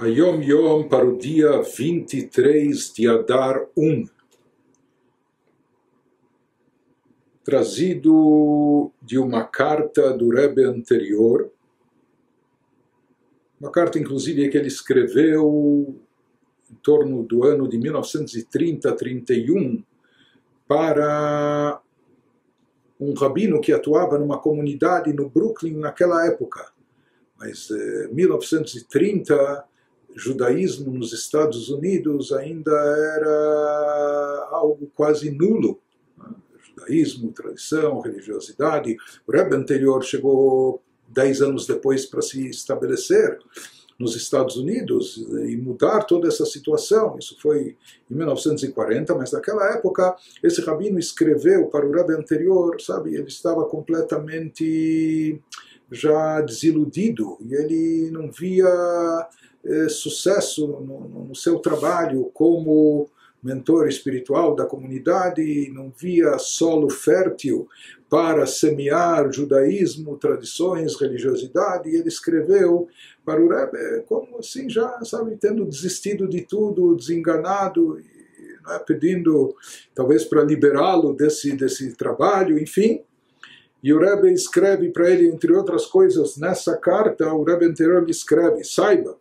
Hayom Yom para o dia 23 de Adar 1. Trazido de uma carta do Rebbe anterior, uma carta inclusive que ele escreveu em torno do ano de 1930-31 para um rabino que atuava numa comunidade no Brooklyn naquela época. Mas 1930, judaísmo nos Estados Unidos ainda era algo quase nulo. Judaísmo, tradição, religiosidade. O Rebbe anterior chegou 10 anos depois para se estabelecer nos Estados Unidos e mudar toda essa situação. Isso foi em 1940, mas naquela época esse rabino escreveu para o Rebbe anterior, sabe, ele estava completamente já desiludido e ele não via sucesso no seu trabalho como mentor espiritual da comunidade, não via solo fértil para semear judaísmo, tradições, religiosidade, e ele escreveu para o Rebbe como assim já, sabe, tendo desistido de tudo, desenganado, não é, pedindo talvez para liberá-lo desse trabalho, enfim. E o Rebbe escreve para ele, entre outras coisas, nessa carta, o Rebbe anterior lhe escreve: saiba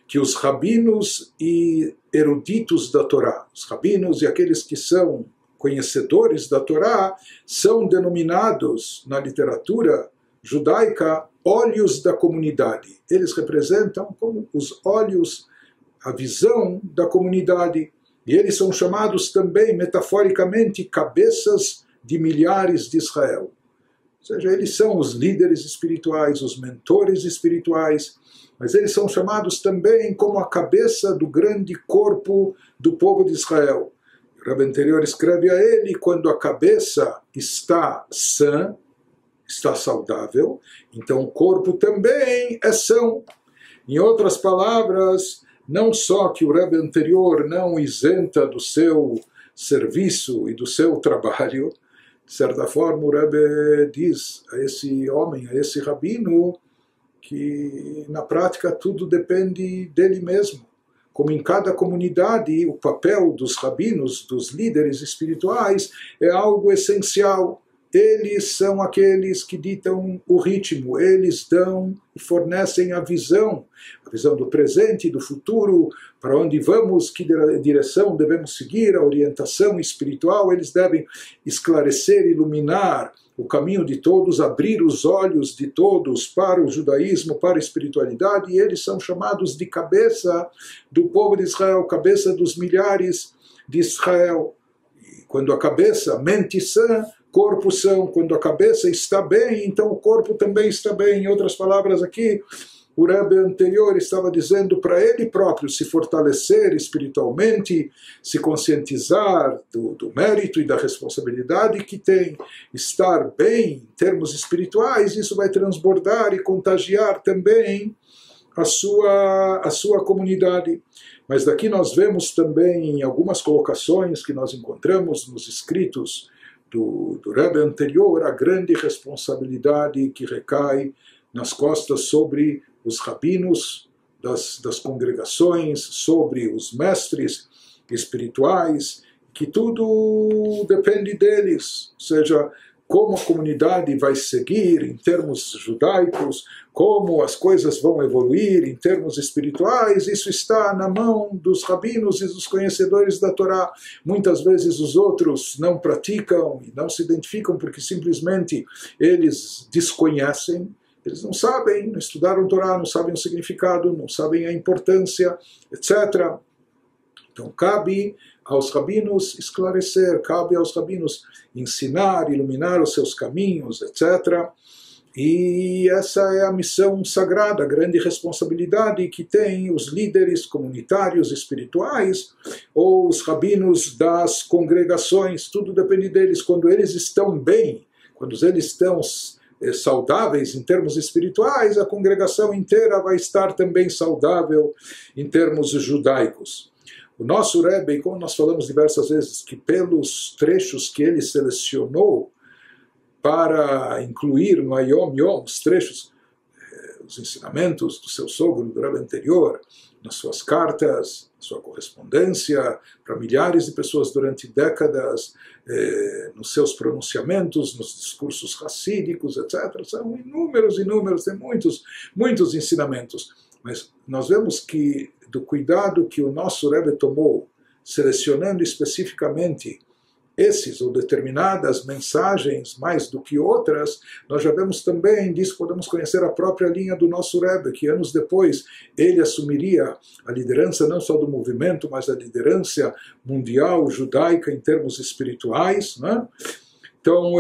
que os rabinos e eruditos da Torá, os rabinos e aqueles que são conhecedores da Torá, são denominados na literatura judaica olhos da comunidade. Eles representam como os olhos, a visão da comunidade. E eles são chamados também, metaforicamente, cabeças de milhares de Israel. Ou seja, eles são os líderes espirituais, os mentores espirituais, mas eles são chamados também como a cabeça do grande corpo do povo de Israel. O Rebbe anterior escreve a ele: quando a cabeça está sã, está saudável, então o corpo também é são. Em outras palavras, não só que o Rebbe anterior não isenta do seu serviço e do seu trabalho, de certa forma, o Rebbe diz a esse homem, a esse rabino, que na prática tudo depende dele mesmo. Como em cada comunidade, o papel dos rabinos, dos líderes espirituais, é algo essencial. Eles são aqueles que ditam o ritmo, eles dão e fornecem a visão do presente e do futuro, para onde vamos, que direção devemos seguir, a orientação espiritual. Eles devem esclarecer, iluminar o caminho de todos, abrir os olhos de todos para o judaísmo, para a espiritualidade, e eles são chamados de cabeça do povo de Israel, cabeça dos milhares de Israel. E quando a cabeça, mente sã, corpo são. Quando a cabeça está bem, então o corpo também está bem. Em outras palavras, aqui o Rebbe anterior estava dizendo para ele próprio se fortalecer espiritualmente, se conscientizar do mérito e da responsabilidade que tem, estar bem em termos espirituais. Isso vai transbordar e contagiar também a sua comunidade. Mas daqui nós vemos também em algumas colocações que nós encontramos nos escritos do Rebbe anterior, a grande responsabilidade que recai nas costas sobre os rabinos das congregações, sobre os mestres espirituais, que tudo depende deles, ou seja, como a comunidade vai seguir em termos judaicos, como as coisas vão evoluir em termos espirituais, isso está na mão dos rabinos e dos conhecedores da Torá. Muitas vezes os outros não praticam e não se identificam porque simplesmente eles desconhecem, eles não sabem, não estudaram Torá, não sabem o significado, não sabem a importância, etc. Então cabe aos rabinos esclarecer, cabe aos rabinos ensinar, iluminar os seus caminhos, etc. E essa é a missão sagrada, a grande responsabilidade que têm os líderes comunitários espirituais ou os rabinos das congregações. Tudo depende deles. Quando eles estão bem, quando eles estão saudáveis em termos espirituais, a congregação inteira vai estar também saudável em termos judaicos. O nosso Rebbe, como nós falamos diversas vezes, que pelos trechos que ele selecionou para incluir no Hayom Yom, os trechos os ensinamentos do seu sogro, do Rebbe anterior, nas suas cartas, sua correspondência para milhares de pessoas durante décadas, nos seus pronunciamentos, nos discursos racídicos, etc. São inúmeros, tem muitos ensinamentos. Mas nós vemos que, do cuidado que o nosso Rebbe tomou, selecionando especificamente esses ou determinadas mensagens mais do que outras, nós já vemos também, disso podemos conhecer a própria linha do nosso Rebbe, que anos depois ele assumiria a liderança não só do movimento, mas a liderança mundial judaica em termos espirituais, né? Então,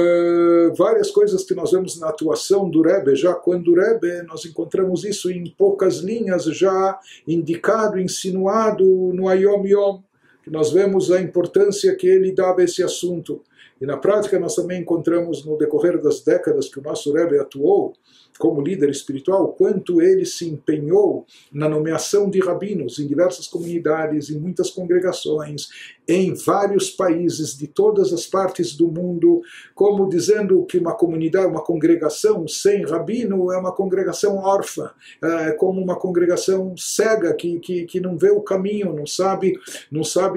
várias coisas que nós vemos na atuação do Rebbe, já quando o Rebbe, nós encontramos isso em poucas linhas, já indicado, insinuado no Ayom Yom, que nós vemos a importância que ele dava a esse assunto. E na prática nós também encontramos no decorrer das décadas que o nosso Rebbe atuou como líder espiritual, quanto ele se empenhou na nomeação de rabinos em diversas comunidades, em muitas congregações, em vários países de todas as partes do mundo, como dizendo que uma comunidade, uma congregação sem rabino é uma congregação órfã, é como uma congregação cega que não vê o caminho, não sabe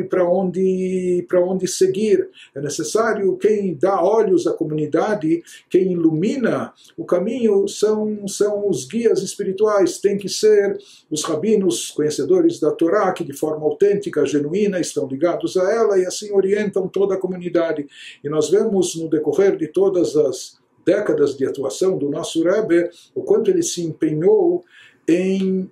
para onde seguir. É necessário quem dá olhos à comunidade, quem ilumina o caminho são os guias espirituais, tem que ser os rabinos, conhecedores da Torá, que de forma autêntica, genuína, estão ligados a ela e assim orientam toda a comunidade. E nós vemos no decorrer de todas as décadas de atuação do nosso Rebbe, o quanto ele se empenhou em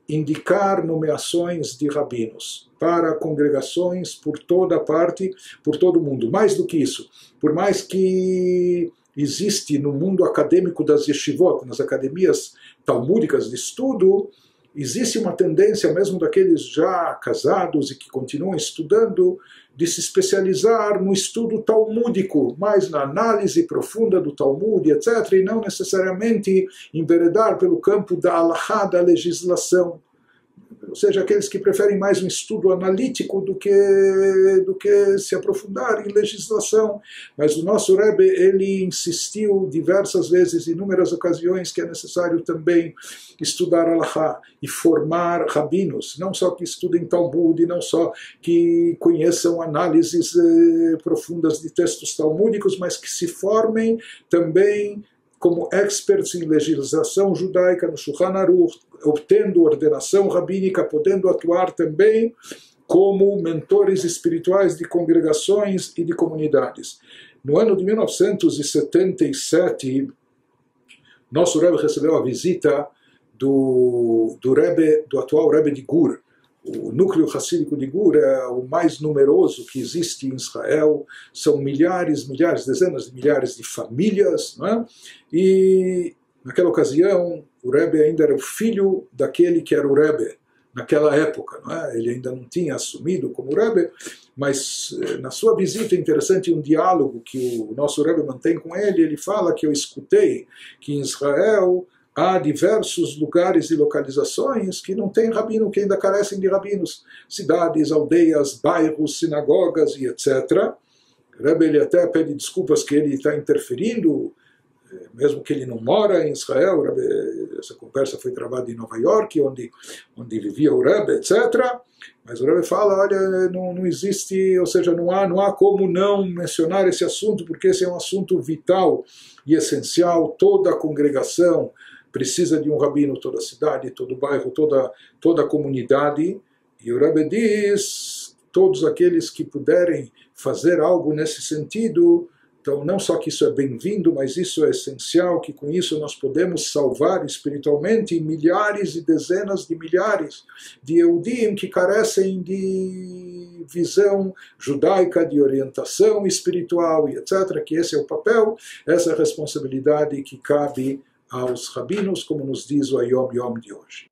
indicar nomeações de rabinos para congregações por toda parte, por todo o mundo. Mais do que isso, por mais que existe no mundo acadêmico das yeshivot, nas academias talmúdicas de estudo, existe uma tendência, mesmo daqueles já casados e que continuam estudando, de se especializar no estudo talmúdico, mais na análise profunda do Talmud, etc., e não necessariamente enveredar pelo campo da halachá, da legislação. Ou seja, aqueles que preferem mais um estudo analítico do que se aprofundar em legislação. Mas o nosso Rebbe, ele insistiu diversas vezes, inúmeras ocasiões, que é necessário também estudar halachá e formar rabinos, não só que estudem Talmud, não só que conheçam análises profundas de textos talmúdicos, mas que se formem também como experts em legislação judaica no Shulchan Aruch, obtendo ordenação rabínica, podendo atuar também como mentores espirituais de congregações e de comunidades. No ano de 1977, nosso Rebbe recebeu a visita do atual Rebbe de Gur. O núcleo racídico de Gur é o mais numeroso que existe em Israel. São milhares, dezenas de milhares de famílias, não é? E naquela ocasião o Rebbe ainda era o filho daquele que era o Rebbe naquela época, não é? Ele ainda não tinha assumido como Rebbe, mas na sua visita é interessante um diálogo que o nosso Rebbe mantém com ele. Ele fala que eu escutei que em Israel há diversos lugares e localizações que não têm rabino, que ainda carecem de rabinos. Cidades, aldeias, bairros, sinagogas e etc. O Rebbe ele até pede desculpas que ele está interferindo, mesmo que ele não mora em Israel. Rebbe, essa conversa foi travada em Nova York, onde vivia o Rebbe, etc. Mas o Rebbe fala, olha, não existe, ou seja, não há como não mencionar esse assunto, porque esse é um assunto vital e essencial. Toda a congregação precisa de um rabino, toda a cidade, todo o bairro, toda a comunidade. E o Rebbe diz, todos aqueles que puderem fazer algo nesse sentido, então não só que isso é bem-vindo, mas isso é essencial, que com isso nós podemos salvar espiritualmente milhares e dezenas de milhares de Yehudim que carecem de visão judaica, de orientação espiritual e etc., que esse é o papel, essa é a responsabilidade que cabe aos rabinos, como nos diz o Ayom Yom de hoje.